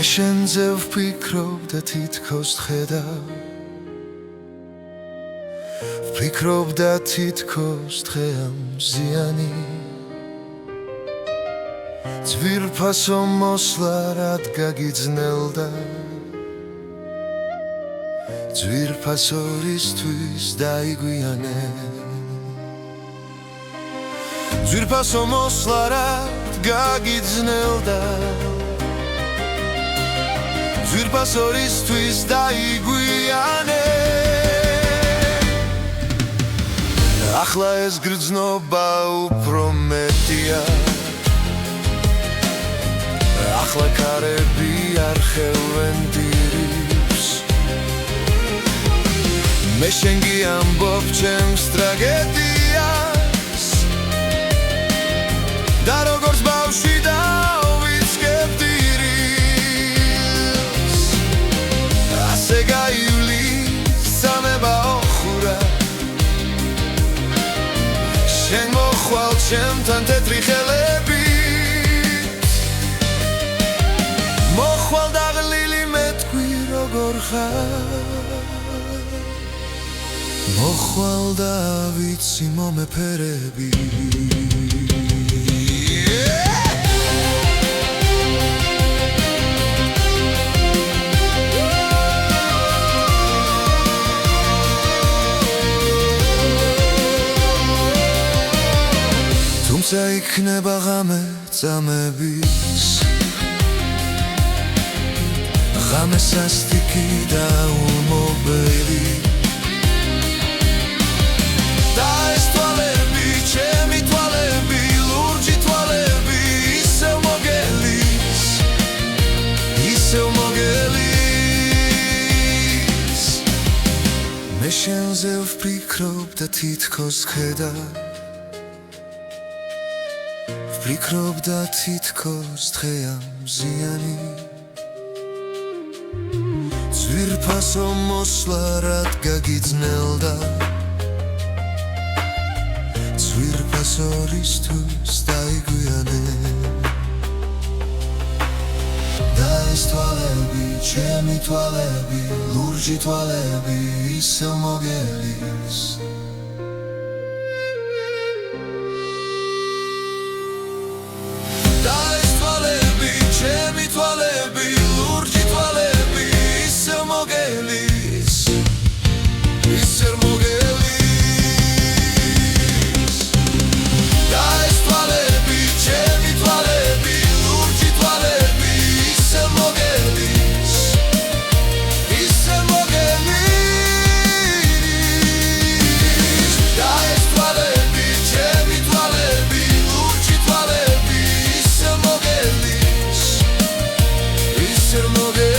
მე შენზე ვფიქრობ და თითქოს ხედავ ვფიქრობ და თითქოს დღეა მზიანი ძვირფასო მოსვლა რად გაგიძნელდა ძვირფასორისთვის დაიგვიანე ძვირფასო მოსვლა რად გაგიძნელდა ძვირფასორისთვის დაიგვიანე ახლა ეს გრძნობა უფრო მეტია ახლა ქარები არ ხელვენ დირებს მე შენ გიამბობ ჩემს ტრაგედიას და როგორც ბავშვი დავიწყებ დირს ასე გაივლის სამებაო ხურა შენ მოხვალ ჩემთან თეთრი ხელებით მოხვალ დაღლილი მეთქვი როგორ ხარ მოხვალ და ვიცი მომეფერები თუმცა იქნება ღამე წამების ღამე სასტიკი და ულმობელი და ეს თვალები ჩემი თვალები ლურჯი თვალები ისევ მოგელის მე შენზე ვფიქრობ და თითქოს ხედავ ვფიქრობ და თითქოს დღეა მზიანი ძვირფასო მოსვლა რად გაგიძნელდა ძვირფასორისთვის დაიგვიანე და ეს თვალები ჩემი თვალები ლურჯი თვალები ისევ მოგელის ჩემი თვალები ლურჯი თვალები ისევ მოგელის ისევ მოგელის და ეს თვალები ჩემი თვალები ლურჯი თვალები ისევ მოგელის ისევ მოგელის და ეს თვალები ჩემი თვალები ლურჯი თვალები ისევ მოგელის Ser mogę